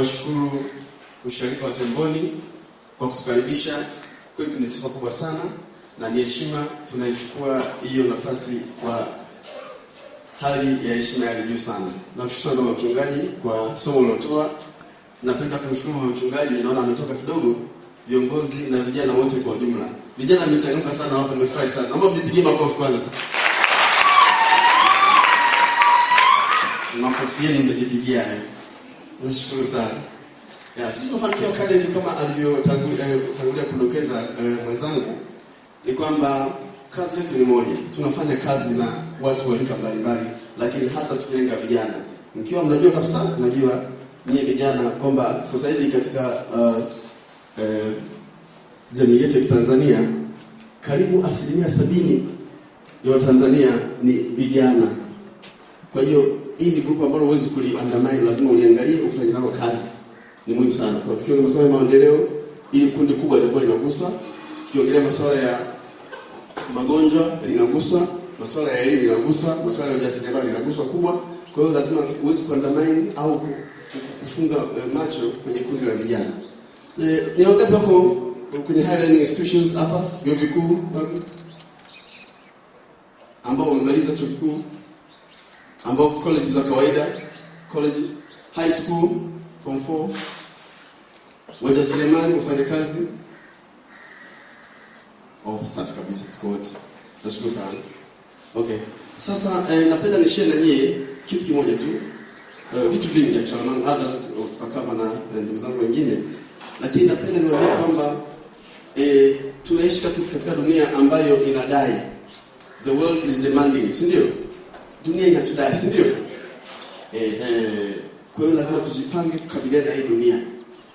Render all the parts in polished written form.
kuwashukuru ushirika wa Temboni kwa kutukaribisha. Kwetu ni sifa kubwa sana na ni heshima, tunaichukua hiyo nafasi kwa hali ya heshima ya juu sana. Namshukuru mama mchungaji kwa somo ulotoa. Napenda kumshukuru mama mchungaji, naona ametoka kidogo, viongozi na vijana wote kwa ujumla. Vijana wamechangamka sana hapo, nimefurahi sana. Naomba mjipigie makofi kwanza. Makofi yenu mmejipigia hayo. Nashukuru sana. Sisi Mafanikio Academy kama alivyotangulia kudokeza mwenzangu, ni kwamba kazi yetu ni moja. Tunafanya kazi na watu wa rika mbalimbali, lakini hasa tukilenga vijana. Mkiwa mnajua kabisa, najua nyie vijana kwamba sasa hivi katika jamii yetu ya Tanzania karibu 70% ya Watanzania ni vijana. Kwa hiyo hii ni grupu ambalo huwezi kuliandamana, lazima uliangalie, ufanye nalo kazi. Ni muhimu sana. Kwa tukio masuala ya maendeleo, ili kundi kubwa litakuwa linaguswa. Tukiongelea masuala ya magonjwa linaguswa, masuala ya elimu linaguswa, masuala ya ujasiriamali linaguswa kubwa. Kwa hiyo lazima uweze kuandamana au kufunga macho kwenye kundi la vijana. Ni wangapi hapo kwenye higher learning institutions hapa, vyuo vikuu ambao wamemaliza chuo kikuu, ambao college za kawaida, college, high school, form 4, wajasiriamali, wafanyakazi? Safi kabisa, tuko wote. Nashukuru sana. Okay. Sasa napenda nishare na nyie kitu kimoja tu. Vitu vingi actually among others tutakava na ndugu zangu wengine. Lakini napenda niwaambie kwamba tunaishi katika dunia ambayo inadai. The world is demanding, si ndio? Dunia inatudai, si ndio? Kwa hiyo lazima tujipange kukabiliana na hii dunia.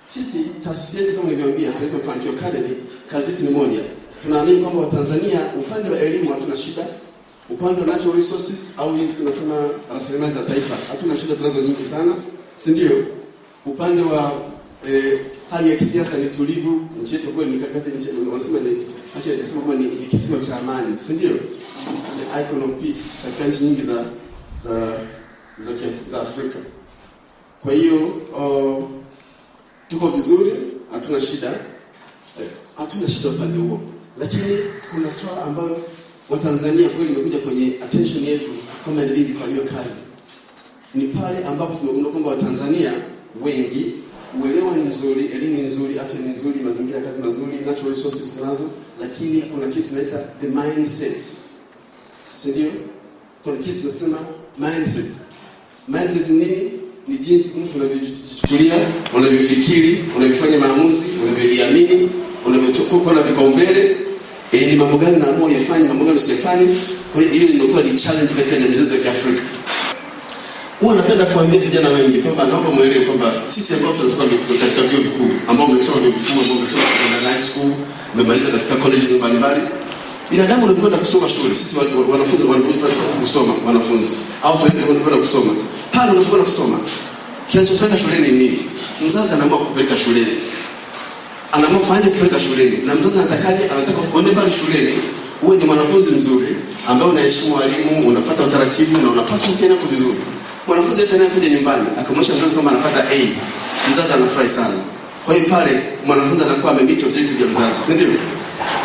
Sisi taasisi yetu kama nilivyowaambia, tunaitwa Mafanikio Academy, kazi yetu ni moja. Tunaamini kwamba Watanzania upande wa elimu hatuna shida. Upande wa natural resources au hizi tunasema rasilimali za taifa, hatuna shida, tunazo nyingi sana, si ndio? Upande wa hali ya kisiasa ni tulivu, nchi yetu kwa mikakati, wanasema kama ni kisiwa cha amani, si ndio? The icon of peace katika nchi nyingi za Afrika. Kwa hiyo tuko vizuri, hatuna shida. Hatuna shida upande huo. Lakini kuna swala ambayo Watanzania kweli imekuja kwenye attention yetu kama inabidi ifanywe kazi. Ni pale ambapo tumegundua kwamba Watanzania wengi uelewa ni mzuri, elimu ni nzuri, afya ni nzuri, mazingira kazi mazuri, natural resources tunazo, lakini kuna kitu tunaita the mindset. Ndio? Kuna kitu tunasema mindset. Mindset ni nini? Ni jinsi mtu unavyojichukulia, unavyofikiri, unavyofanya maamuzi, unavyojiamini, unavyotoka na vipaumbele. Ni mambo gani naamua yafanye, mambo gani usifanye. Kwa hiyo hiyo imekuwa ni challenge katika jamii zetu za Kiafrika. Huwa napenda kuambia vijana wengi kwamba naomba muelewe kwamba sisi ambao tunatoka katika vyuo vikuu, ambao wamesoma vyuo vikuu, ambao wamesoma katika high school, wamemaliza katika colleges mbalimbali, binadamu wanapokwenda kusoma shule, sisi wanafunzi wanapokwenda kusoma, wanafunzi au tunapokwenda kusoma, pale unapokwenda kusoma, kinachofanya shuleni ni nini? Mzazi anaamua kupeleka shuleni. Anaamua kufanya kupeleka shuleni. Na mzazi anatakaje? Anataka uone pale shuleni uwe ni mwanafunzi mzuri, ambaye unaheshimu walimu, unafuata utaratibu na unapasa mtihani wako vizuri. Mwanafunzi yote anakuja nyumbani, akamwonyesha mzazi kama anapata A, mzazi anafurahi sana. Kwa hiyo pale mwanafunzi anakuwa amemeet objective ya mzazi, si ndio?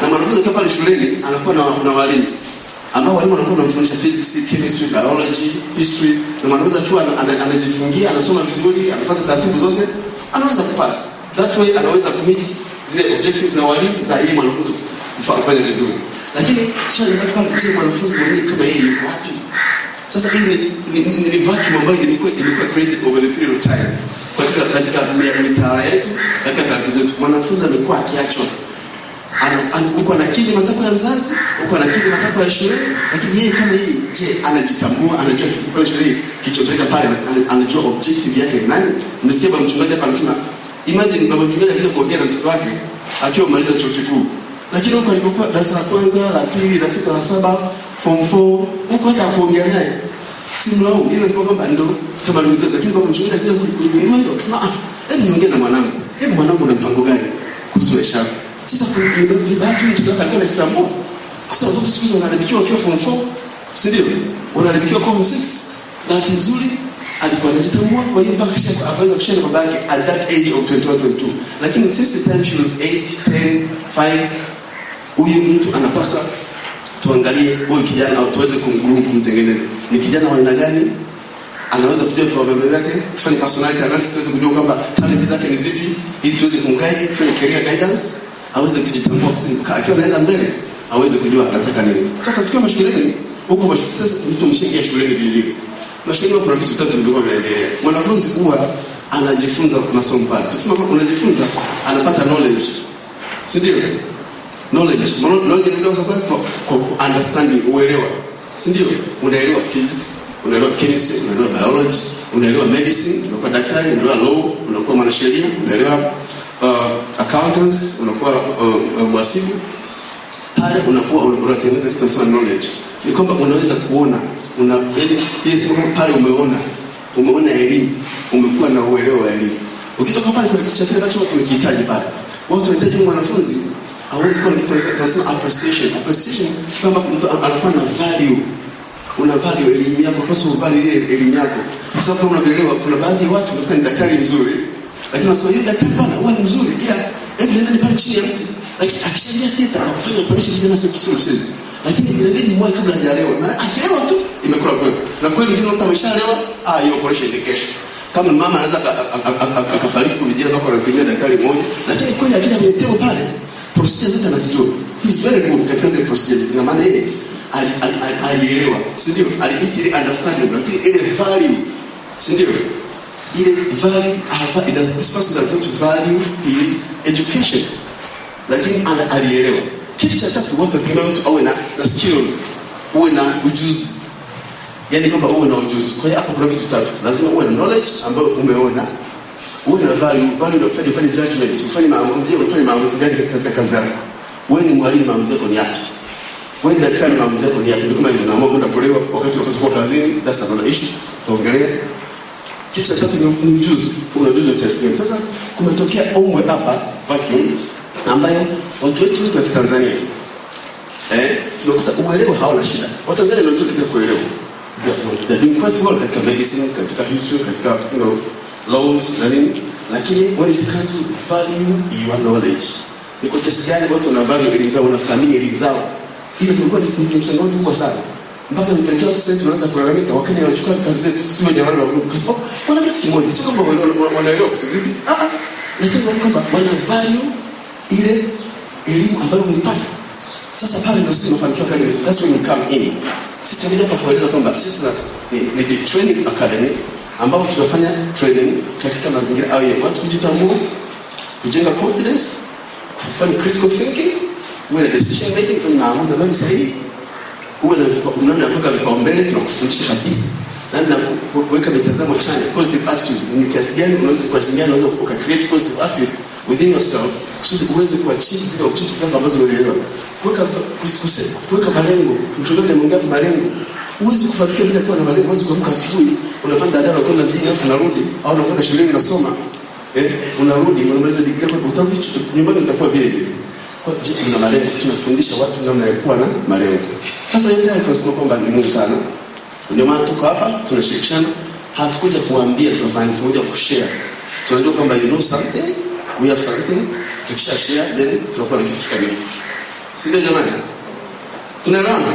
Na mwanafunzi akiwa pale shuleni anakuwa na walimu, ambao walimu wanakuwa wanamfundisha physics, chemistry, biology, history, na mwanafunzi akiwa anajifungia, anasoma vizuri, anafuata taratibu zote, anaweza kupass. That way anaweza kumeet zile objectives za walimu za yeye mwanafunzi kufanya vizuri. Lakini swali ni pale, je, mwanafunzi mwenyewe kama yeye yuko wapi? Sasa hii ni vacuum ambayo ilikuwa created over the period of time. Katika mitaala yetu, katika taratibu zetu, mwanafunzi amekuwa akiachwa. Uko na kile matakwa ya mzazi, uko na kile matakwa ya shule, lakini yeye kama yeye, je, anajitambua, anajua kile shule kilichotokea pale, anajua objective yake ni nani? Mmesikia baba mchungaji hapa anasema, imagine baba mchungaji akija kuongea na mtoto wake akiwa maliza chuo kikuu. Lakini huko alipokuwa darasa la kwanza, la pili, la tatu, la saba, form 4, huko hata kuongea naye simlaumu. Yeye anasema kwamba ndio kama ndio, lakini baba mchungaji akija kuligundua hilo akasema, hebu niongee na mwanangu. Hebu mwanangu una mpango gani kuhusu maisha yako? Sasa ni bahati mtu tutaka alikuwa anajitambua. Kwa sababu watoto siku hizi wanaharibikiwa wakiwa form 4, si ndio? Wanaharibikiwa form 6. Bahati nzuri alikuwa anajitambua, kwa hiyo mpaka akaweza kushare na baba yake at that age of 21, 22. Lakini since the time she was 8, 10, 5, huyu mtu anapaswa tuangalie huyu kijana au tuweze kumtengeneza. Ni kijana wa aina gani? Anaweza kujua kwa baba yake, tufanye personality analysis, tuweze kujua kwamba talent zake ni zipi, ili tuweze kumguide, kufanya career guidance, aweze kujitambua akiwa anaenda mbele, aweze kujua anataka nini. Sasa tukiwa mashuleni, huko mashuleni sasa mtu mshingia shuleni vile. Mashuleni kuna vitu vitatu vilivyo vinaendelea. Mwanafunzi huwa anajifunza masomo pale. Tukisema kwamba unajifunza, anapata knowledge. Si ndio? Knowledge ndio kwa understanding, uelewa. Si ndio? Unaelewa physics, unaelewa chemistry, unaelewa biology, unaelewa medicine, unakuwa daktari, unaelewa law, unakuwa mwanasheria, unaelewa accountants, unakuwa mhasibu. Pale unakuwa unatengeneza kitu kama knowledge. Ni kwamba unaweza kuona pale umeona elimu, umekuwa na uelewa wa elimu. Ukitoka pale kuna kitu cha kile ambacho tunakihitaji pale. Watu wanahitaji mwanafunzi hawezi kuwa na kitu tunasema appreciation kama mtu anakuwa na value. Una value elimu yako, paswa value ile elimu yako. Kwa sababu unaelewa kuna baadhi ya watu wanakuta ni daktari mzuri, lakini wanasema yule daktari bwana huwa ni mzuri, ila hebu nenda pale chini ya mti. Lakini akishaingia theater na kufanya operation kijana sio kusudi. Lakini inabidi mmoja kabla hajaelewa. Maana akielewa tu imekula kweli. Na kweli ndio mtu ameshaelewa, hiyo operation ni kesho. Kama mama anaweza akafariki kwa vijana wako wanatumia daktari mmoja, lakini kweli akija kwenye table pale, procedures zote anazijua. He is very good katika zile procedures. Ina maana yeye alielewa, si ndio? Alipita ile understanding, lakini ile value, si ndio? Ile value this person does not value his education. Lakini alielewa. Kitu cha tatu watu wakiwa mtu awe na skills, uwe na ujuzi. Yaani kwamba uwe na ujuzi. Kwa hiyo hapo kuna vitu tatu. Lazima uwe na knowledge ambayo umeona. Uwe na value ndio ufanye judgment, ufanye maamuzi gani katika kazi yako. Wewe ni mwalimu, maamuzi yako ni yapi? Wewe ni daktari, maamuzi yako ni yapi? Ndio kama unaamua kwenda kulewa wakati unapokuwa kazini, that's another issue. Tuongelee. Kitu cha tatu ni ujuzi. Una ujuzi wa kiasi gani? Sasa kumetokea ombwe hapa vacuum ambayo watu wetu wa Tanzania tunakuta uelewa hawana shida. Watanzania wanaweza katika kuelewa. They're doing quite well katika medicine, katika history, katika laws na nini. Lakini when it comes to value your knowledge, ni kwa kiasi gani watu wana value elimu zao, wanathamini elimu zao. Ile ilikuwa ni changamoto kubwa sana. Mpaka nipelekea watu sasa tunaanza kulalamika wakati wanachukua kazi zetu, sio jamani wa kwa sababu wana kitu kimoja, sio kwamba wanaelewa kitu zipi. Lakini kwamba wana value ile elimu ambayo umeipata. Sasa pale ndio sisi tunafanikiwa kali. That's when you come in. Sisi tunajua hapa kueleza kwamba sisi ni the training academy ambapo tunafanya training katika mazingira au ya watu kujitambua, kujenga confidence, kufanya critical thinking, uwe na decision making, kufanya maamuzi ambayo ni sahihi, uwe na unaona kuweka vipaumbele, tunakufundisha kabisa na kuweka mitazamo chanya, positive attitude. Ni kiasi gani unaweza create positive attitude within yourself kusudi uweze kuachieve zile objectives zako ambazo umeelewa. Kuweka malengo. Mchungaji ameongea malengo. Uweze kufanikiwa bila kuwa na malengo. Uweze kuamka asubuhi, unapanda dada unakwenda mjini afu unarudi, au unakwenda shuleni unasoma, unarudi unamaliza degree yako, utarudi nyumbani utakuwa vile vile. Kwa hiyo kuna malengo, tunafundisha watu namna ya kuwa na malengo. Sasa yote haya tunasema kwamba ni muhimu sana. Ndio maana tuko hapa tunashirikishana. Hatukuja kuambia tunafanya, tunakuja kushare. Tunajua kwamba you know something, we have something, tukisha share then tunakuwa na kitu kikamilifu. Sio jamani? Tunaelewana?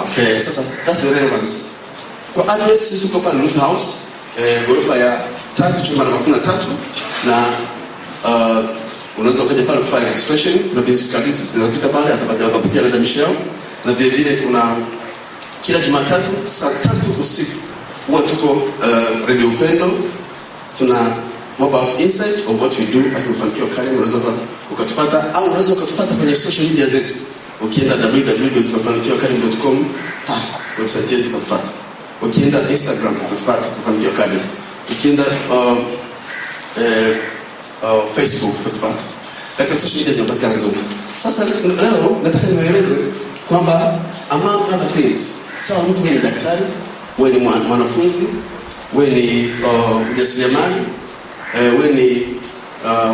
Okay, sasa that's the relevance. Kwa address sisi tuko pale Ruth House, ghorofa ya 3 chumba namba 13 na unaweza ukaja pale kufanya registration. Kuna business card tunapita pale, atapatia dada Michelle, na vile vile kuna kila Jumatatu saa 3 usiku huwa tuko Radio Upendo, tuna about insight of what we do at Mafanikio Academy. Unaweza ukatupata au unaweza ukatupata kwenye social media zetu. Ukienda www.mafanikioacademy.com, website yetu utapata. Ukienda Instagram utapata Mafanikio Academy. Ukienda Facebook utapata. Katika social media tunapatikana zote. Sasa leo nataka niwaeleze kwamba among other things, sawa mtu ni daktari, wewe ni mwanafunzi, wewe ni mjasiriamali, wewe ni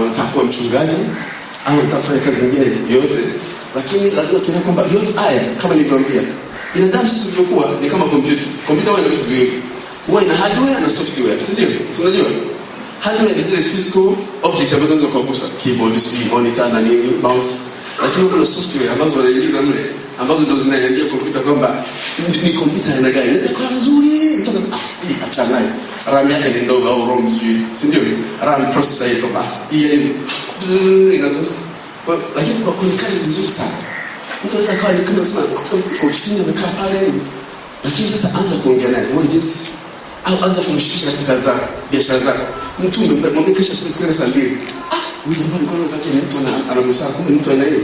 unataka kuwa mchungaji au unataka kufanya kazi nyingine yoyote, lakini lazima tuelewe kwamba yote haya kama nilivyoambia, binadamu sisi tulivyokuwa ni kama kompyuta. Kompyuta ina vitu viwili. huwa ina hardware na software, si ndio? Si unajua? Hardware ni zile physical object ambazo unaweza kugusa, keyboard, monitor na nini, mouse. Lakini kuna software ambazo wanaingiza mle, ambazo ndio zinaiambia kompyuta kwamba ni kompyuta aina gani. Inaweza kuwa nzuri, mtoto hii achana nayo. RAM yake ni ndogo au ROM sijui. Si ndio? RAM processor hiyo kwamba hii inazungumza. Lakini kwa kuonekana vizuri sana. Mtu anaweza kawa ni kama sema kwa ofisini amekaa pale. Lakini sasa anza kuongea naye. Wewe jinsi au anza kumshirikisha katika kazi zako, biashara zako. Mtu mwambie kesho siku tukane saa 2. Huyu jamaa alikuwa anataka ni mtu anagusa kumbe mtu ana hiyo.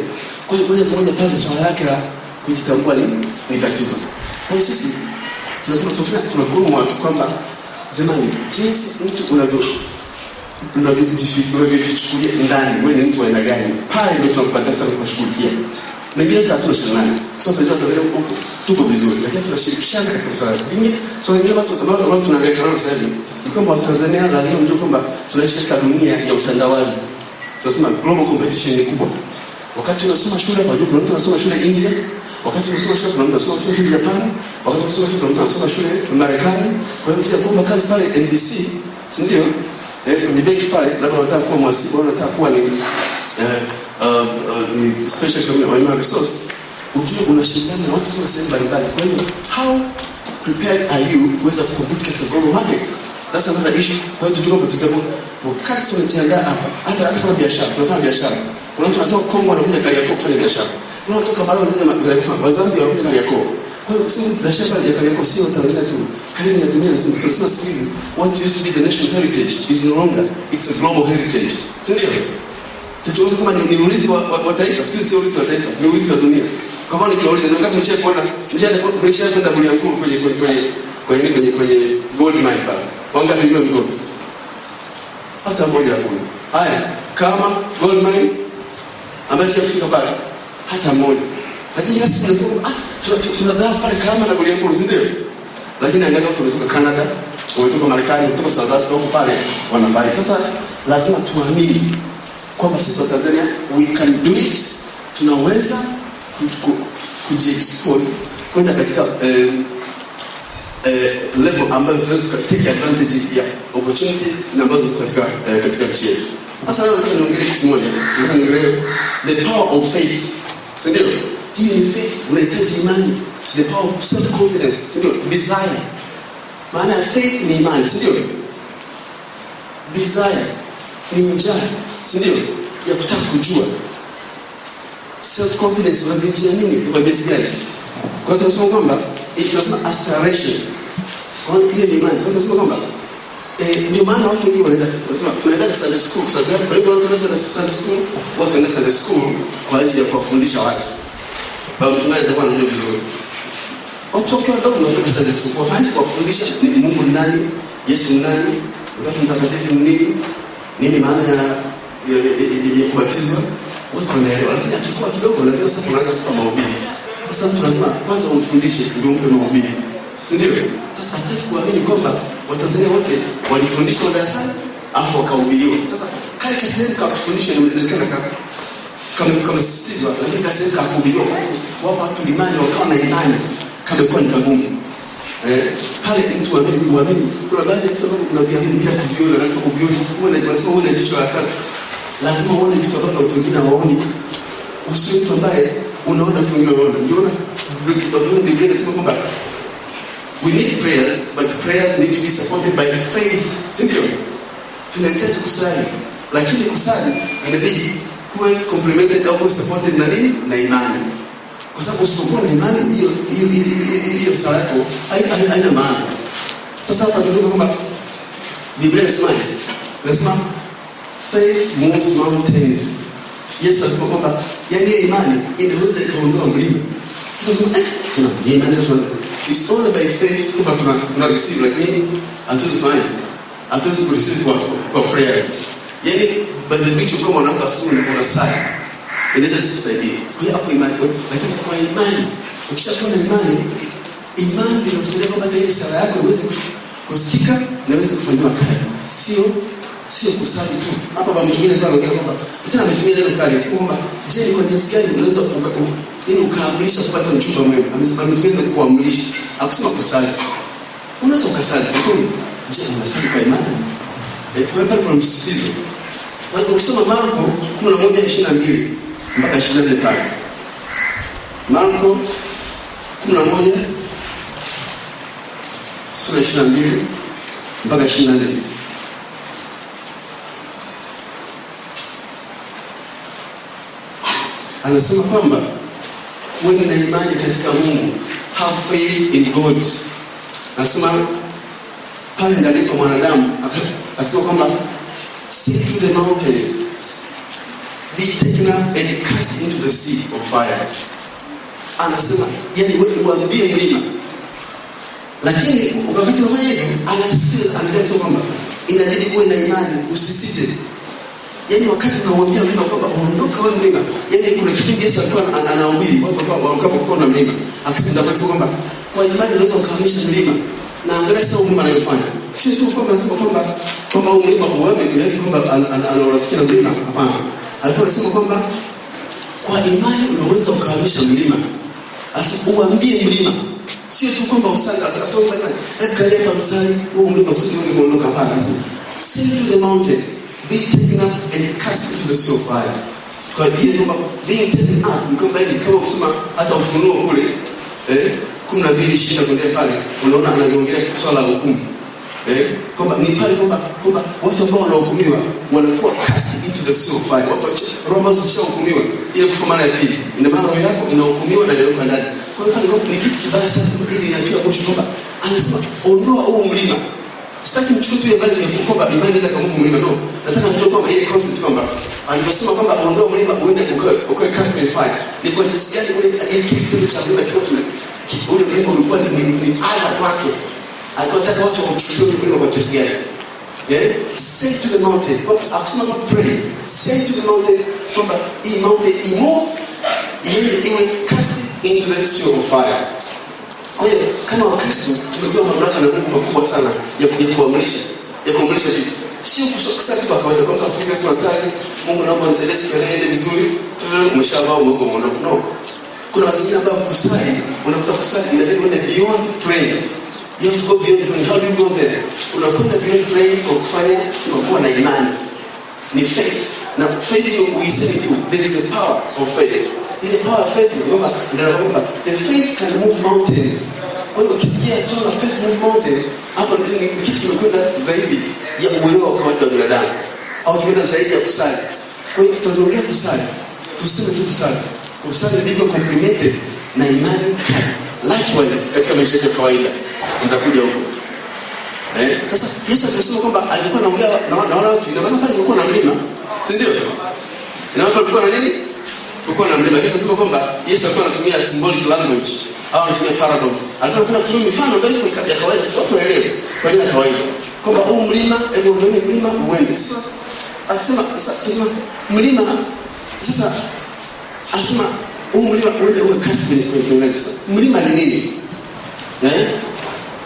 Kwa hiyo moja pale swala lake la kujitambua ni tatizo. Kwa hiyo sisi tunakuwa watu kwamba jamani, jinsi mtu unavyojichukulia ndani, wewe ni mtu wa aina gani? Pale ndio tunapata kushughulikia. Mengine hatuna shangani. Sasa tunajua Tanzania huko tuko vizuri, lakini tunashirikishana katika swala vingine. So wengine watu tunaangalia kwa sasa hivi ni kwamba Watanzania lazima mjue kwamba tunaishi katika dunia ya utandawazi. Tunasema global competition ni kubwa. Wakati unasoma shule hapa, kuna mtu anasoma shule India, wakati unasoma shule kuna mtu anasoma shule Japan, wakati unasoma shule kuna mtu anasoma shule Marekani. Kwa hiyo mkija kuomba kazi pale NBC, si ndio? Kwenye benki pale, labda unataka kuwa mhasibu au unataka kuwa ni specialist wa human resource, ujue unashindana na watu kutoka sehemu mbalimbali. Kwa hiyo how prepared are you kuweza kucompete katika global market? That's another issue. Kwa hiyo tukio wakati tunajiandaa hapa, hata kufanya biashara, tunafanya biashara. Kuna mtu anatoka Kongo anakuja Kariakoo kufanya biashara. Kuna mtu kutoka Malawi anakuja Kariakoo, Wazambia wanakuja Kariakoo. Kwa hiyo sisi biashara ya Kariakoo sio Tanzania tu, karibu na dunia nzima. Tunasema siku hizi what used to be the national heritage is no longer, it's a global heritage. Si ndio? Tunaona kama ni urithi wa taifa, siku hizi sio urithi wa taifa, ni urithi wa dunia. Kama nikiuliza ni ngapi mshakwenda Bulyanhulu kwenye gold mine pale. Wangapi ndio mikono? Hata mmoja hakuna. Haya, kama gold mine ambaye kufika pale hata mmoja. Lakini sisi tunasema tunadhaa pale kama na Bulyanhulu ndio. Lakini angalia watu kutoka Canada, kutoka Marekani, kutoka South Africa huko pale wanafanya. Sasa lazima tuamini kwamba sisi wa Tanzania we can do it. Tunaweza kujiexpose kwenda katika level ambayo tunaweza take advantage ya opportunities ambazo katika nchi yetu. Sasa leo nataka niongee kitu kimoja. Niongee the power of faith. Ndio? Hii ni faith, unahitaji imani. The power of self confidence, ndio? Desire. Maana faith ni imani, ndio? Desire ni njaa, ndio? Ya kutaka kujua. Self confidence unajiamini kwa jinsi gani? Kwa hiyo tunasema kwamba tunasema aspiration. Kwa hiyo ni imani. Kwa hiyo tunasema kwamba ndio maana watu wengi wanaenda tunasema tunaenda Sunday school kwa sababu kwa hiyo wanaenda Sunday school, watu wanaenda Sunday school kwa ajili ya kuwafundisha watu. Baba mchungaji atakuwa anajua vizuri. Watu wadogo wanaenda Sunday school kuwafundisha Mungu ni nani, Yesu ni nani, Utatu Mtakatifu ni nini, nini maana ya kubatizwa. Watu wanaelewa, lakini akikuwa kidogo lazima sasa unaanza kupa mahubiri. Sasa mtu lazima kwanza umfundishe ndio umpe mahubiri. Si ndio? Sasa hataki kuamini kwamba Watanzania wote walifundishwa darasani afu wakahubiriwa. Sasa kale kasehemu ka kufundisha inawezekana kama sisitizwa, lakini kasehemu ka kuhubiriwa wapa watu imani wakawa na imani kama ilikuwa ni kagumu. Pale mtu muamini kuna baadhi ya vitu ambavyo unaviamini bila kuviona, lazima uvione. Unasema uone jicho la tatu. Lazima uone vitu ambavyo watu wengine hawaoni. Usiwe mtu ambaye unaona vitu wengine wanaona. Ndio Biblia inasema kwamba we need prayers, but prayers need to be supported by faith. Sindio? Tunahitaji kusali, lakini kusali inabidi kuwe complemented au kuwe supported na nini? Na imani. Kwa sababu usipokuwa na imani, hiyo sala yako haina maana. Sasa hapa tunaona kwamba Biblia inasema faith moves mountains. Yesu anasema kwamba yani imani inaweza ikaondoa mlima. Sasa tuna imani it's only by faith kwamba tuna receive, lakini hatuwezi kureceive kwa prayers. Yani by the virtue kama unaamka asubuhi na sala inaweza kusaidia. Kwa hiyo hapo imani, lakini kwa imani ukishakuwa na imani inakusaidia kwamba ile sala yako iweze kusikika na iweze kufanywa kazi. Sio kusali tu. Hapa baba mtumishi alikuwa anaongea kwamba tena ametumia neno kali kwamba je, kwa jinsi gani unaweza ukaamrisha kupata mchumba mwema? Amesema ametumia neno kuamrisha. Hakusema kusali. Unaweza ukasali lakini je, unasali kwa imani? Kwa hiyo kuna msisitizo. Kwa hiyo ukisoma Marko 11:22 mpaka 24 pale. Marko 11 sura 22 mpaka 24. Anasema kwamba kuweni na imani katika Mungu. Have faith in God. Anasema pale ndani kwa mwanadamu akasema kwamba say to the mountains, be taken up and cast into the sea of fire. Anasema yani wewe uambie mlima. Lakini wakati unafanya hivyo anasema kwamba inabidi kuwe na imani, usisite. Yani wakati unamwambia mlima kwamba ondoka wewe mlima, yani kuna kipindi Yesu alikuwa anahubiri watu wakapokuwa na mlima, akisema kwamba kwa imani unaweza kuhamisha mlima. Na angalia sasa mlima anayofanya. Sio tu kwamba anasema kwamba mlima uame, yani kwamba anaurafiki na mlima, hapana. Alikuwa anasema kwamba kwa imani unaweza kuhamisha mlima. Sasa uambie mlima. Sio tu kwamba usali atakasoma imani. Angalia kwa msali huo mlima kusudi uweze kuondoka, hapana. Say to the mountain, be taken up and cast into the sea of fire. Kwa hiyo kwamba being taken up mkomba ni kama kusema hata Ufunuo kule 12:20 kuendelea pale unaona anaongelea swala la hukumu. Kwamba ni pale kwamba watu ambao wanahukumiwa wanakuwa cast into the sea of fire. Watu Roma zishahukumiwa ile kufa mara ya pili. Ina maana roho yako inahukumiwa na inawekwa ndani. Kwa hiyo pale ni kitu kibaya sana ili yatia mwisho kwamba anasema ondoa huo mlima. Sitaki mchukue tu habari ya kwamba imani inaweza kumove mlima, no. Nataka mjue kwamba ile concept kwamba aliposema kwamba ondoa mlima uende ukae cast in fire. Ni kwa jinsi gani ile kitu cha mlima kiko ule mlima ulikuwa ni ala kwake. Alikuwa anataka watu wauchukue mlima kwa jinsi gani? Say to the mountain. Akisema kwa pray. Say to the mountain kwamba hii mountain imove iwe cast into the sea of fire. Kwa hiyo kama Wakristo tumepewa mamlaka na Mungu makubwa sana ya kuamrisha vitu. Sio kusali kwa kawaida kwamba asubuhi kama sali, Mungu naomba nisaidie siende vizuri, umeshavaa umeondoka. No. Kuna mazingira ambayo kusali, unakuta kusali inabidi uende beyond praying. You have to go beyond praying. How do you go there? Unakwenda beyond praying kwa kufanya kwa kuwa na imani. Ni faith. Na faith hiyo uiseme tu, there is a power of faith. Ile power of faith kwamba the faith can move mountains. Kwa hiyo ukisikia swala faith move mountain, hapo ni kitu kimekwenda zaidi ya uelewa wa kawaida wa binadamu. Au tumeenda zaidi ya kusali. Kwa hiyo tunaongea kusali. Tuseme tu kusali. Kusali ndivyo complemented na imani kali. Likewise katika maisha ya kawaida nitakuja huko. Sasa Yesu alisema kwamba alikuwa anaongea na wale watu, ina maana pale kulikuwa na mlima, si ndio? Ina maana kulikuwa na nini? Kulikuwa na mlima. Lakini tunasema kwamba Yesu alikuwa anatumia symbolic language au anatumia paradox. Alikuwa anatumia mifano ndio ya kawaida watu waelewe kwa njia ya kawaida. Kwamba huu mlima, hebu ndio mlima uende. Sasa akisema sasa mlima sasa anasema huu mlima uende uwe cast kwenye sasa. Mlima ni nini?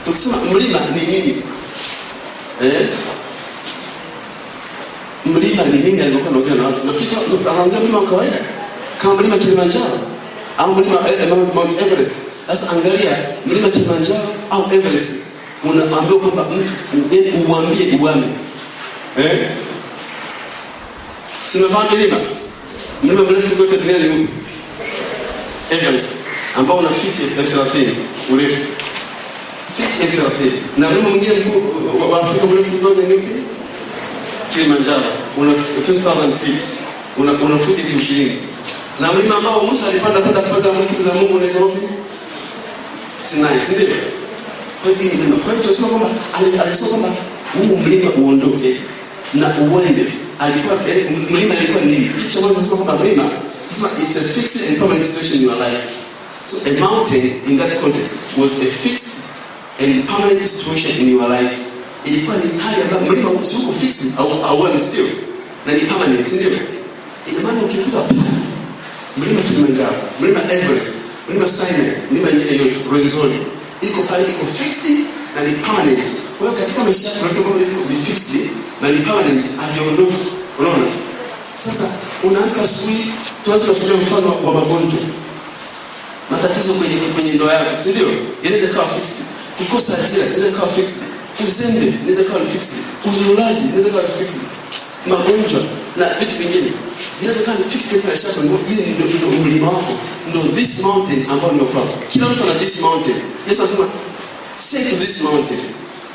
Tukisema mlima ni nini? Mlima ni nini? Alikuwa anaongea na watu. Nafikiri anaongea mlima wa kawaida kama mlima Kilimanjaro au mlima Mount Everest. Sasa angalia mlima Kilimanjaro au Everest, unaambiwa kwamba mtu uambie uame. Simefahamu mlima mrefu kuliko duniani huu Everest, ambao una feet 30 urefu. Feet 30. Na mlima mwingine mkuu wa Afrika mrefu kuliko ni upi? Kilimanjaro, una 20,000 feet. Una feet 20,000. Na mlima ambao Musa alipanda kwenda kupata milki za Mungu unaitwa wapi? Sinai, si ndio? Kwa hiyo mlima. Kwa hiyo tunasema kwamba alisema kwamba huu mlima uondoke na uende. Mlima alikuwa nini? Kitu cha kwanza tunasema kwamba mlima is a fixed and permanent situation in your life. So a mountain in that context was a fixed and permanent situation in your life. Ilikuwa ni hali ambayo mlima uko fixed au sio? Na ni permanent, si ndio? Ina maana ukikuta mlima Kilimanjaro, mlima Everest, mlima Sinai, mlima nyingine yote, Rwenzori, iko pale, iko fixed na ni permanent. Kwa hiyo katika maisha yako unataka kuwa ni fixed na ni permanent, haviondoki. Unaona? Sasa unaamka asubuhi, tunachukulia mfano wa magonjwa. Matatizo kwenye ndoa yako, si ndio? Yanaweza kuwa fixed. kukosa ajira inaweza kuwa fixed, uzembe inaweza kuwa fixed, uzurulaji inaweza kuwa fixed, magonjwa na vitu vingine inaweza kuwa fixed katika maisha yako. Ndio mlima wako, ndio this mountain ambao ni kwako. Kila mtu ana this mountain. Yesu anasema say to this mountain.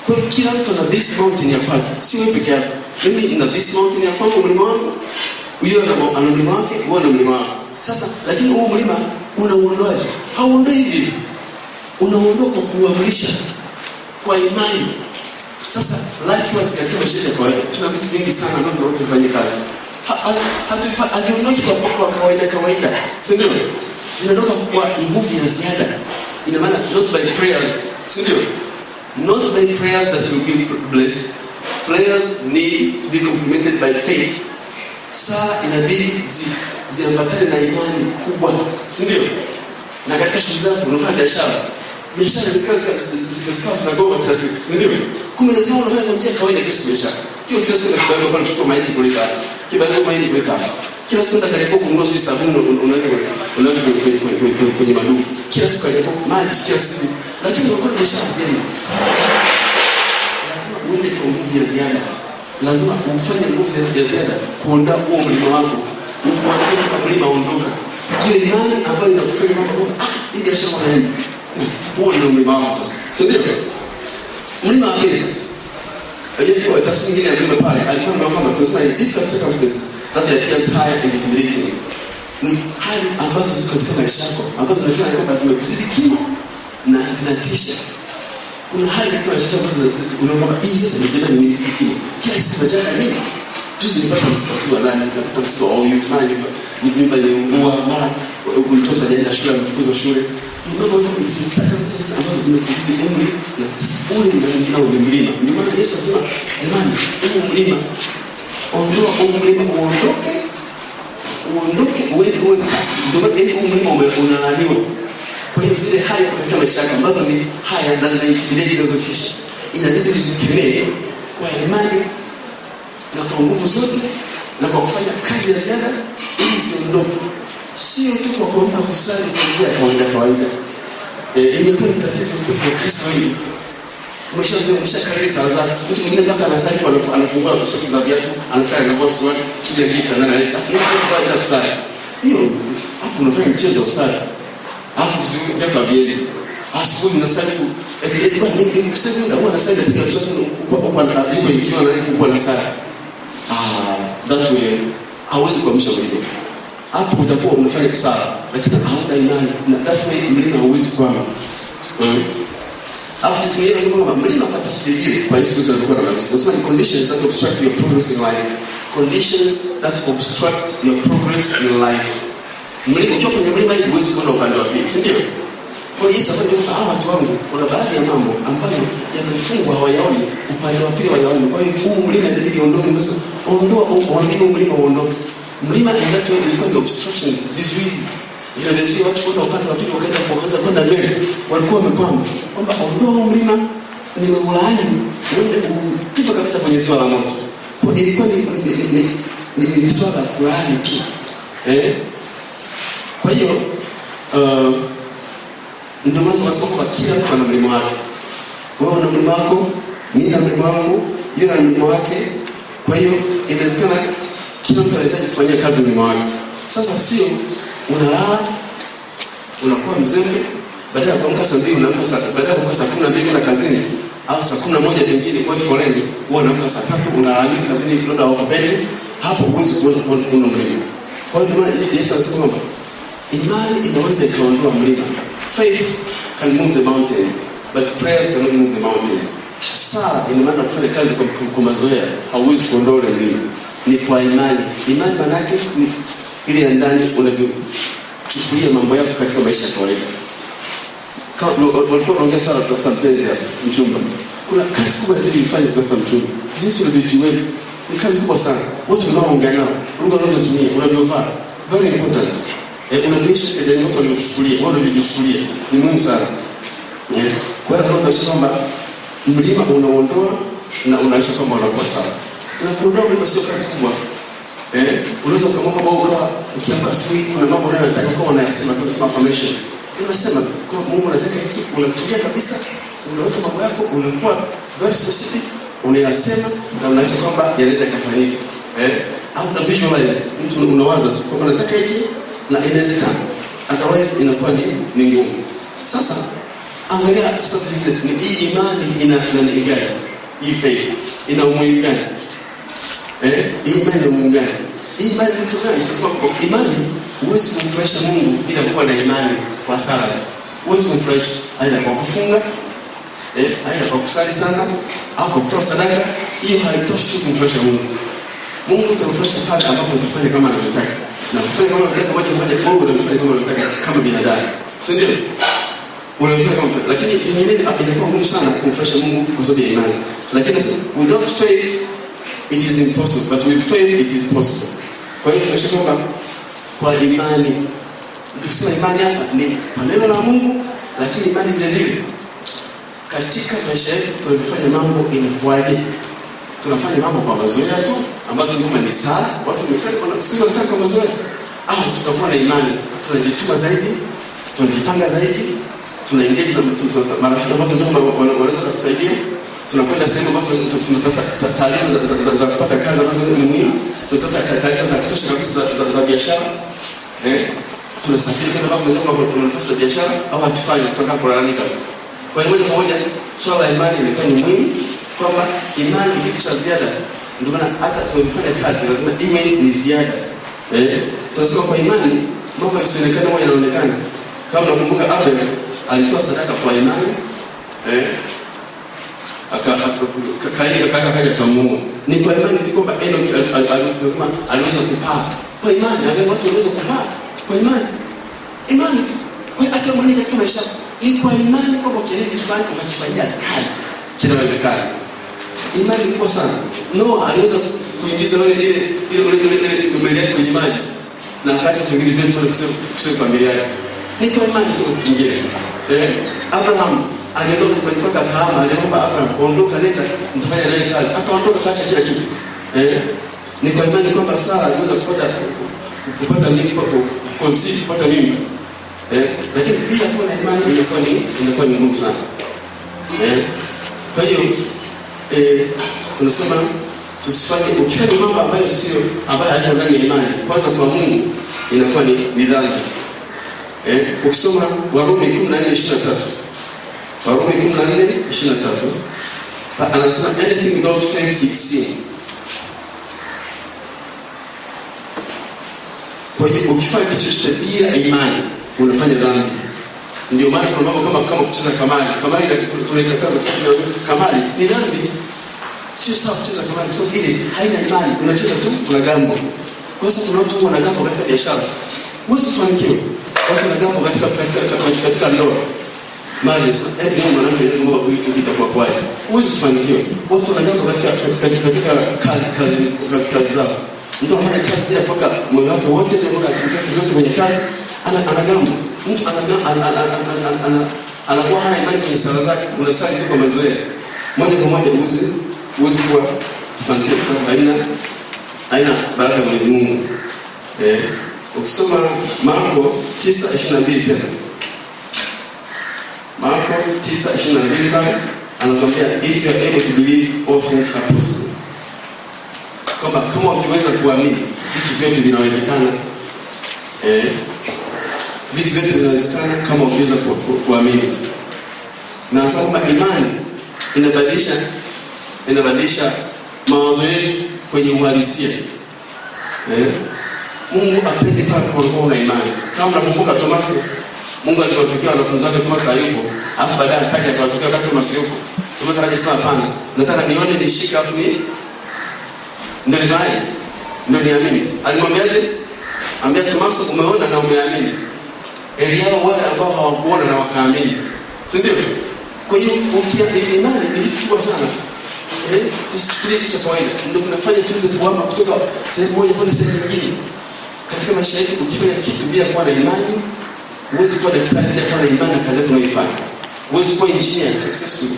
Kwa hiyo kila mtu ana this mountain ya kwake, si wewe peke yako. Mimi nina this mountain ya kwangu, mlima wangu. Huyo ana mlima wake, wewe una mlima wako. Sasa lakini huo mlima unauondoaje? Hauondoi hivi. Unaondoa kwa kuamrisha kwa imani. Sasa likewise katika maisha ya kawaida tuna vitu vingi sana ambavyo watu wafanye kazi. Haviondoki kwa kawaida. Si ndio? Vinatoka kwa nguvu ya ziada. Ina maana not by prayers. Si ndio? Not by prayers that will be blessed. Prayers need to be complemented by faith. Sala inabidi ziambatane na imani kubwa. Si ndio? Na katika shughuli zako unafanya biashara zikawa zinagoga kila siku. Si ndio? Kumbe lazima unafanya kwa njia kawaida kwa biashara. Kila siku na kibarua pale kuchukua mahindi kuleta hapa. Kibarua mahindi kuleta hapa. Kila siku ndio kalepo kununua sabuni unaweka kwenye maduka. Kila siku kalepo maji kila siku. Lakini uko na biashara zenu. Lazima uende kwa nguvu ya ziada. Lazima ufanye nguvu ya ziada kuondoa huo mlima wako. Umwambie kwa mlima ondoka. Hiyo imani ambayo inakufanya kwamba hii biashara inaenda. Huo ndio mlima wako sasa. Si ndio? Mlima wa pili sasa. Kwa tafsiri nyingine ya mlima pale alikuwa kwamba tunasema difficult circumstances that appears higher and intimidating. Ni hali ambazo ziko katika maisha yako ambazo unaona kwamba zimekuzidi kimo na zinatisha. Kuna hali katika maisha yako ambazo unaona hii sasa ni jambo nyingine kimo. Kila siku unajanga nini? Tuzi nipata msiba wa nani, napata msiba wa huyu, mara nyumba inaungua, mara mtoto anaenda shule amefukuzwa shule. Ni mambo hizi circumstances ambazo zimekuzidi umri na ule na mwingine au mlima. Ndio maana Yesu anasema, jamani, huu mlima ondoa huu mlima uondoke uende uwe kasi. Ndio maana huu mlima unalaniwa. Kwa hiyo zile hali katika maisha yako ambazo ni haya na zinaintimidate zinazotisha, inabidi uzikemee kwa imani na kwa nguvu zote na kwa kufanya kazi ya ziada ili isiondoke. Sio tu kwa kuomba kusali kwa njia ya kawaida. Imekuwa ni tatizo kwa Kristo hili. Umeshakariri saa za mtu mwingine mpaka anasali kwa anafungua soksi za viatu, anasali na boss wake, sudi ya gita na analeta. Ni kitu kwa bila kusali. Hiyo hapo unafanya mchezo wa kusali. Alafu vitu vyako bieli. Asubuhi unasali eti kwa nini kusema ndio unasali piga msoto kwa hiyo ikiwa na refu kwa nasali. That way hawezi kuamsha mwili. Hapo utakuwa unafanya kisara lakini hauna imani na that way mlima hauwezi kuama. After two years kwamba mlima kwa tafsiri ile kwa Yesu Kristo alikuwa anasema those are conditions that obstruct your progress in life. Conditions that obstruct your progress in life. Mlima ukiwa kwenye mlima hivi huwezi kuona upande wa pili, si ndio? Kwa hiyo Yesu anasema hawa watu wangu kuna baadhi ya mambo ambayo yamefungwa hawayaoni, upande wa pili hawayaoni. Kwa hiyo huu mlima inabidi ondoke, basi ondoa uambie mlima uondoke. Mlima ndio ilikuwa ni obstructions, vizuizi. Vinazuia watu kwenda upande wa pili wakaenda kuanza kwenda mbele. Walikuwa wamekwama kwamba ondoa mlima nimeulaani uende utupe kabisa kwenye ziwa la moto. Kwa ilikuwa ni swala la kulaani tu. Kwa hiyo ndio maana tunasema kwamba kila mtu ana mlima wake. Wewe una mlima wako, mimi na mlima wangu, yeye ana mlima wake. Kwa hiyo inawezekana kila mtu anahitaji kufanya kazi mlima wake. Sasa sio unalala unakuwa mzembe, baada ya kuamka saa 2 unaamka saa, baada ya kuamka saa 12 na kazini au saa 11 pengine kwa foleni, wewe unaamka saa 3 unalalamika kazini labda hawakupende, hapo huwezi kuona mlima. Kwa hiyo Yesu anasema kwamba imani inaweza ikaondoa mlima. Faith can move the mountain, but prayers cannot move the mountain. Sala ina maana kufanya kazi kwa mazoea, hauwezi kuondoa ule mlima. Ni kwa imani. Imani maana yake ni ile ya ndani unavyochukulia mambo yako katika maisha ya kawaida. Kama walikuwa wanaongea swala kutafuta mpenzi hapa, mchumba. Kuna kazi kubwa inabidi ifanye kutafuta mchumba. Jinsi unavyojiweka ni kazi kubwa sana. Watu unaoongea nao, lugha unazotumia, unavyovaa, very important. Unavyoishi katika jamii, watu wanavyokuchukulia, wao wanavyojichukulia ni muhimu sana. Kwa hiyo tunataka kwamba mlima unaondoa na unaishi kama unakuwa sawa. Na kuondoa mlima sio kazi kubwa. Unaweza ukamwomba Mungu kwa ukiamka asubuhi kuna mambo unayotaka kwa unayasema, tunasema affirmation. Unasema kwa Mungu anataka hiki, unatulia kabisa, unaweka mambo yako, unakuwa very specific, unayasema na unaisha kwamba yanaweza kufanyika. Au una visualize, mtu unawaza tu kwamba nataka hiki na inawezekana. Otherwise inakuwa ni ngumu. Sasa angalia sasa hii imani ina nini gani? Hii faith ina umuhimu gani? Hii imani ina umuhimu gani? Hii imani ni kitu gani? Kwa sababu imani huwezi kumfurahisha Mungu bila kuwa na imani kwa sala. Huwezi kumfurahisha aidha kwa kufunga, aidha kwa kusali sana au kwa kutoa sadaka. Hiyo haitoshi tu kumfurahisha Mungu. Mungu utamfurahisha pale ambapo utafanya kama anavyotaka. Na kufanya kama unataka moja kwa moja Mungu anafanya kama unataka kama binadamu. Si ndio? Unafanya kama, lakini vingine inakuwa ngumu sana kumfurahisha Mungu kwa sababu ya imani. Lakini without faith it is impossible, but with faith it is possible. Kwa hiyo tunasema kwamba kwa imani, tukisema imani hapa ni neno la Mungu, lakini imani vile vile katika maisha yetu tunafanya mambo inakuwaje? Tunafanya mambo kwa mazoea tu ambazo kama ni sala, watu wamesali kwa siku za sala kwa mazoea, au tukakuwa na imani, tunajituma zaidi, tunajipanga zaidi, tunaengage na marafiki ambao wanaweza kutusaidia, tunakwenda sehemu ambazo tunatafuta taarifa za kupata kazi ambazo ni muhimu, tunatafuta taarifa za kutosha kabisa za biashara, tunasafiri kwenda ambapo kuna nafasi za biashara au hatimaye tunataka kulalamika tu. Kwa hiyo moja kwa moja swala la imani ni muhimu, kwamba imani ni kitu cha ziada. Ndio maana hata tunapofanya kazi lazima iwe ni ziada. Tunasema kwa imani mambo yasionekane huwa yanaonekana. Kama nakumbuka Abel alitoa sadaka kwa imani, akaja kumuua. Ni kwa imani ndipo kwamba Enoch alisema aliweza kupaa. Kwa imani na watu waliweza kupaa. Kwa imani. Imani tu. Kwa hata mwenye katika maisha ni kwa imani kwamba kitu fulani unakifanyia kazi kinawezekana. Imani kubwa sana. Noah aliweza kuingiza ile mbele yake kwenye maji na akaacha vingine vyote kwa kusema familia yake. Ni kwa imani, sio kitu kingine. Abraham aliondoka kwa Kahama, alimwomba Abraham ondoka, nenda mtafanya naye kazi. Akaondoka kaacha kila kitu. Ni kwa imani kwamba Sara aliweza kupata nini, kupata mimba. Lakini pia kwa imani inakuwa ni ngumu sana. Kwa hiyo tunasema tusifanye ukifanya mambo ambayo sio, ambayo hayana ndani ya imani, kwanza kwa Mungu inakuwa ni dhambi. Ukisoma Warumi 14:23, Warumi 14:23 anasema anything without faith is sin. Kwa hiyo ukifanya kitu chochote bila imani unafanya dhambi. Ndio maana kuna mambo kama kucheza kamari. Kamari tunaikataza kwa sababu kamari ni dhambi. Sio sawa kucheza kamari kwa sababu ile haina imani. Unacheza tu kuna gambo. Kwa sababu kuna watu wana gambo katika biashara. Huwezi kufanikiwa. Watu wana gambo katika ndoa. Mali sasa ndio mwanamke ndio itakuwa kwaje? Huwezi kufanikiwa. Watu wana gambo katika kazi zao. Mtu anafanya kazi bila kupaka moyo wake wote, ndio kwa akili zake zote kwenye kazi, ana gambo. Mtu anakuwa hana imani kwenye sala zake, unasali tu kwa mazoea. Moja kwa moja uweze kuwa kufanikiwa kwa sababu haina baraka ya Mwenyezi Mungu. Ukisoma Marko 9:22 tena. Marko 9:22 pale anakuambia if you are able to believe all things are possible. Kama ukiweza kuamini vitu vyote vinawezekana. Vitu vyote vinawezekana kama ukiweza kuamini. Na sababu imani inabadilisha mawazo yetu kwenye uhalisia. Mungu apende pale kwa una imani. Kama unakumbuka Tomaso, Mungu aliwatokea wanafunzi wake, Tomaso hayupo, afu baadaye akaja akawatokea wakati Tomaso yupo. Tomaso akaja sema hapana, nataka nione nishike afu ndio niamini. Alimwambiaje? Ambia Tomaso, umeona na umeamini. Eliao wale ambao hawakuona na wakaamini. Si ndio? Kwa hiyo imani ni kitu kikubwa sana. Tusichukulie kitu cha kawaida. Ndio kunafanya tuweze kuhama kutoka sehemu moja kwenda sehemu nyingine. Katika maisha yetu ukifanya kitu bila kuwa na imani, huwezi kuwa daktari bila kuwa na imani na kazi yako unaifanya. Huwezi kuwa engineer successful.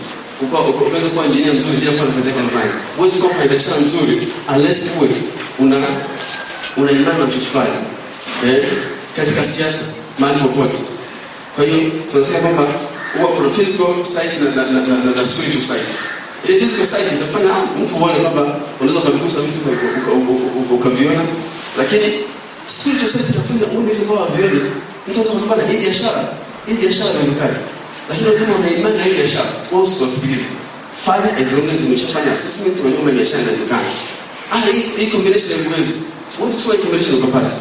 Ukaweza kuwa engineer mzuri bila kuwa na kazi yako unafanya. Huwezi kuwa mfanyabiashara mzuri unless uwe una imani unachofanya. Katika siasa mahali popote. Kwa hiyo tunasema kwamba huwa kuna physical site na spiritual site. Ile physical site inafanya mtu uone kwamba unaweza kugusa vitu ukaviona, lakini spiritual site inafanya uone vitu ambavyo havioni. Mtu anaweza kwamba hii biashara inawezekana, lakini kama una imani na hii biashara, wewe usiwasikilize. Fanya as long as umeshafanya assessment kwa nyuma biashara inawezekana. Hii combination ya uwezo. Uwezo kusema hii combination uko pasi.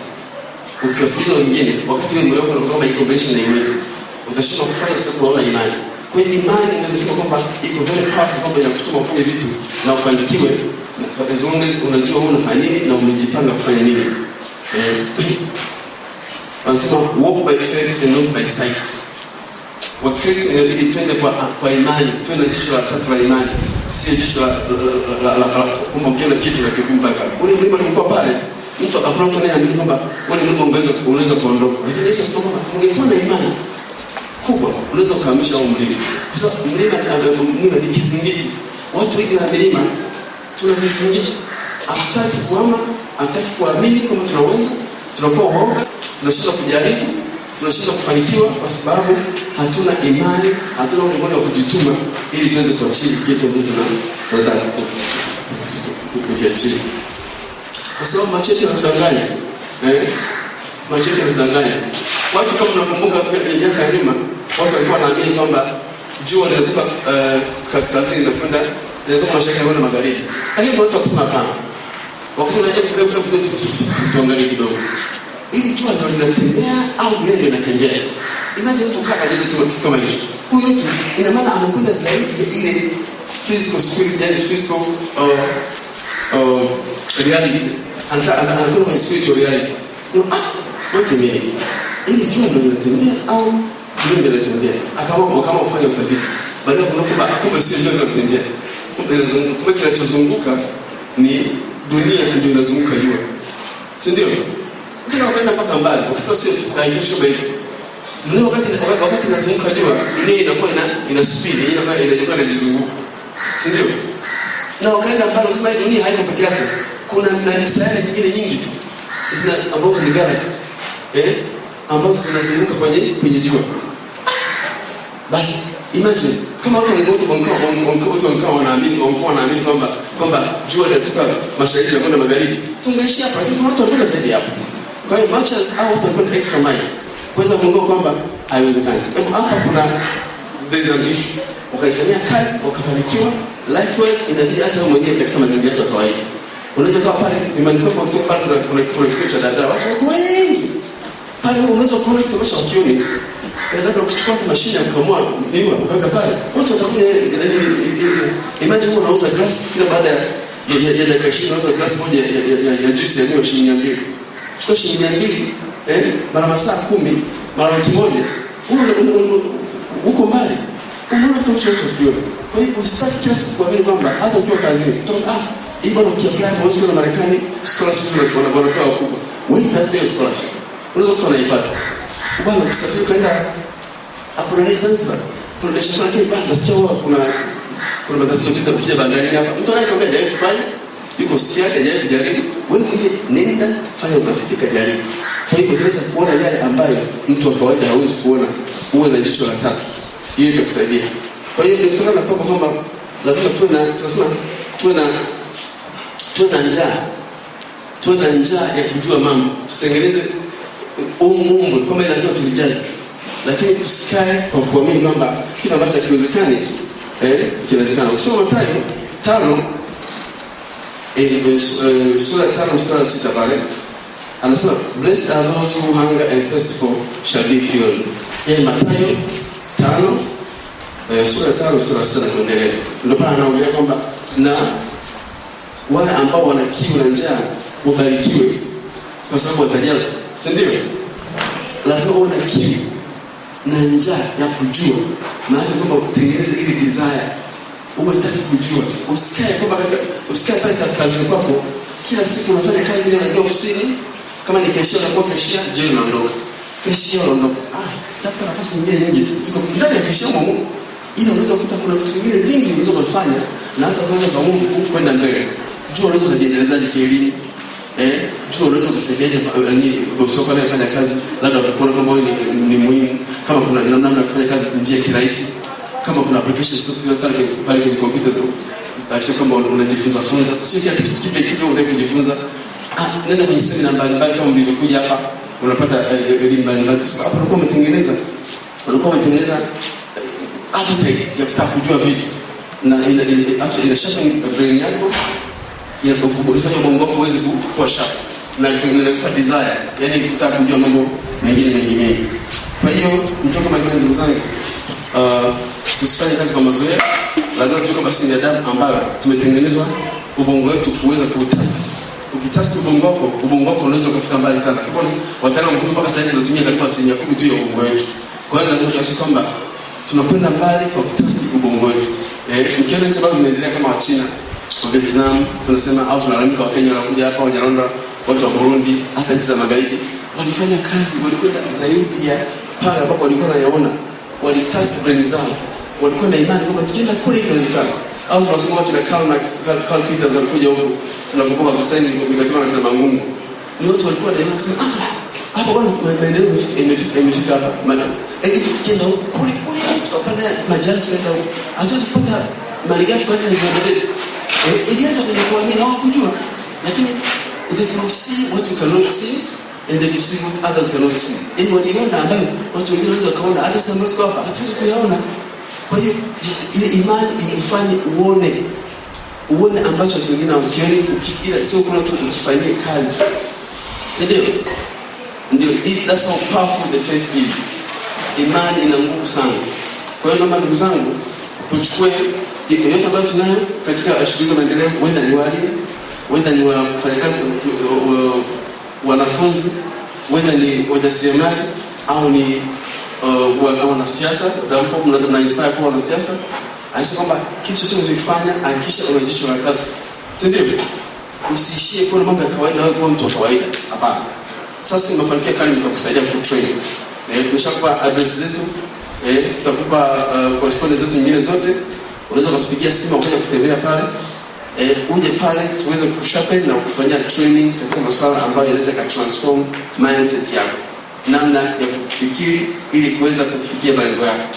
Ukiwasikiliza wengine wakati wewe moyo wako unaona hii combination na uwezo, utashindwa kufanya kwa sababu hauna imani. Kwa hiyo imani inasema kwamba iko very powerful, kwamba inakutuma ufanye vitu na ufanikiwe as long as unajua wewe unafanya nini na umejipanga kufanya nini. Wanasema walk by faith and not by sight. Wakristo inabidi twende kwa imani, twende na jicho la tatu la imani, sio jicho la kwamba ukiona kitu na kikumbuka. Ule mlima ulikuwa pale, mtu akapona, mtu anayeamini kwamba ule mlima unaweza kuondoka. Lakini Yesu anasema kwamba ungekuwa na imani kubwa, unaweza kuhamisha huo mlima. Kwa sababu mlima ni kizingiti. Watu wengi wana milima, tuna vizingiti. Hatutaki kuama, hatutaki kuamini kwamba tunaweza, tunakuwa uoga, tunashindwa kujaribu, tunashindwa kufanikiwa kwa sababu hatuna imani, hatuna ule moyo wa kujituma ili tuweze kuachieve kitu ambacho tunataka kukiachieve. Kwa sababu macho yetu yanatudanganya. Macho yetu yanatudanganya. Watu kama mnakumbuka miaka ya nyuma, watu walikuwa wanaamini kwamba jua linatoka kaskazini na kwenda linatoka mashariki na kwenda magharibi. Lakini watu wakisema hapana. Wakisema tuangalie kidogo. Ili jua ndio linatembea au dunia ndio inatembea. Imagine mtu kama anaweza kusema kitu kama hicho. Huyo mtu ina maana anakwenda zaidi ya ile physical spirit, yani physical reality. Anakwenda kwa spiritual reality. Wait a minute. Ili jua ndio linatembea au dunia ndio inatembea. Akaamua kama kufanya utafiti. Baada ya kuona kumbe sio jua linatembea. Kumbe kinachozunguka ni dunia ndio inazunguka jua. Si ndio? Ndio wakaenda mpaka mbali. Wakisema sio haitoshi kama hivyo. Dunia wakati inazunguka jua, dunia inakuwa ina spin, inakuwa inajizunguka. Si ndio? Na wakaenda mbali, wakisema hii dunia haiko peke yake. Kuna sayari nyingine nyingi tu. Zina ambazo ni galaxy. Ambazo zinazunguka kwenye jua. Basi imagine kama watu walikuwa wanaamini kwamba jua linatoka mashariki na kwenda magharibi. Tungeishi hapa, hivi watu wanakwenda zaidi hapo. Kwa hiyo much as out of extra mind kuweza kugundua kwamba haiwezekani. Hapa kuna there's an issue. Ukaifanyia kazi, ukafanikiwa, likewise inabidi hata wewe mwenyewe katika mazingira ya kawaida. Unaweza kuwa pale imani kwa mtu pale kuna kitu cha dada, watu wako wengi. Pale unaweza kuona kitu ambacho hakioni. Labda ukichukua mashine ya kukamua miwa ukaweka pale, watu watakuja imagine unauza glass kila baada ya dakika 20 unauza glass moja ya juice ya miwa shilingi 200. Chukua shilingi 200 mara masaa 10 mara wiki moja, uko mbali, unaona kitu chochote kiona. Kwa hiyo usitaki kila siku kuamini kwamba hata ukiwa kazini hii bado ukiapply kwa hospitali ya Marekani scholarship wanapewa wakubwa, wewe tafuta hiyo scholarship, unaweza kuwa unaipata bwana. Ukisafiri kwenda hapo na Zanzibar, kuna biashara yake bwana, nasikia kuna matatizo kitu kuja bandarini hapa, mtu anayekwambia hajawahi kufanya, yuko scared, hajawahi kujaribu. Wewe mwenyewe nenda fanya utafiti, kajaribu. Kwa hiyo unaweza kuona yale ambayo mtu wa kawaida hawezi kuona, uwe na jicho la tatu, hiyo itakusaidia. Kwa hiyo ndio tunataka kwamba lazima tuwe na njaa ya kujua mambo, tutengeneze umuhimu kwamba lazima tulijaze, lakini tusikae kwa kuamini kwamba kitu ambacho hakiwezekani kinawezekana. Ukisoma Mathayo 5 sura 5 mstari 6 pale anasema blessed are those who hunger and thirst for shall be filled. Mathayo 5 sura 5 sura 6 na kuendelea. Ndio pale anaongelea kwamba na wale ambao wana kiu na njaa wabarikiwe kwa sababu watajaza. Si ndio? Lazima uwe na kiu na njaa ya kujua, maana kwamba utengeneze ile desire, uwe unataka kujua. Usikae pale kazini kwako kila siku unafanya kazi ile, unaingia ofisini, kama ni cashier unakuwa cashier, je, unaondoka cashier, unaondoka. Tafuta nafasi nyingine nyingi tu ziko ndani ya cashier mmoja, ili unaweza kukuta kuna vitu vingine vingi unaweza kufanya na hata kuweza kuamua kwenda mbele. Jua unaweza kujiendelezaje kielimu, jua unaweza kusaidiaje bosi wako anayefanya kazi, labda ukiona kama wewe ni muhimu, kama kuna namna ya kufanya kazi kwa njia kirahisi, kama kuna application software pale kwenye kompyuta zao, lakini kama unajifunza sio kila kitu kipya unataka kujifunza. Nenda kwenye semina mbalimbali kama mlivyokuja hapa, unapata elimu mbalimbali, kwa sababu hapa unakuwa umetengeneza appetite ya kutaka kujua vitu, na actually inasharpen brain yako, inafanya ubongo wako uweze kuwa sharp, na inakupa desire, yani kutaka kujua mambo mengine mengi. Kwa hiyo mtoka mageni, ndugu zangu, tusifanye kazi kwa mazoea. Lazima tujue kwamba sisi ni binadamu ambao tumetengenezwa ubongo wetu kuweza kutask. Ukitask ubongo wako unaweza kufika mbali sana. Sababu wataalamu wanasema mpaka sasa tunatumia karibu 10% tu ya ubongo wetu. Kwa hiyo lazima tuhakikishe kwamba tunakwenda mbali kwa kutask ubongo wetu. Mkiona nchi ambazo zimeendelea kama Wachina, wa Vietnam, tunasema au tunalalamika Wakenya wanakuja hapa, Wanyarwanda, watu wa Burundi, hata nchi za magharibi, walifanya kazi, walikwenda zaidi ya pale ambapo walikuwa wanayaona, walitask brain zao, walikuwa na imani kwamba tukienda kule inawezekana. Au tunasoma watu na Carl Peters walikuja huko, tunakumbuka kwa saini mikataba na kina Mungu. Ni watu walikuwa na imani kusema hapa bwana maendeleo imefika hapa. Tukienda huko kule tukapanda majazi tukaenda huko, hatuwezi kupata malighafi kwa ajili ya maendeleo. Ilianza kwenye kuamini au kujua, lakini they could see what you cannot see, and they could see what others cannot see. Yaani waliona ambayo watu wengine wanaweza kaona, hata sasa mtu hapa hatuwezi kuyaona. Kwa hiyo ile imani inafanya uone ambacho watu wengine hawakioni, ukifikira sio kuna mtu ukifanyia kazi. Ndio, that's how powerful the faith is. Imani ina nguvu sana. Kwa hiyo naomba ndugu zangu, tuchukue yote ambayo tunayo katika shughuli za maendeleo, whether ni walimu, whether ni wafanyakazi, wanafunzi, whether ni wajasiriamali au ni wanasiasa, ndio mna inspire kwa wanasiasa. Hakikisha kwamba kitu chochote unachofanya hakikisha una jicho la tatu. Si ndio? Usiishie kwa mambo ya kawaida wewe kuwa mtu wa kawaida. Hapana. Sasa mafanikio kali mtakusaidia ku train. Tumeshakupa address zetu. Tutakupa correspondence zetu nyingine zote. Unaweza kutupigia simu ukaja kutembea pale. Uje pale tuweze kusharpen na kufanyia training katika masuala ambayo yanaweza ka transform mindset yako, namna ya kufikiri ili kuweza kufikia malengo yako.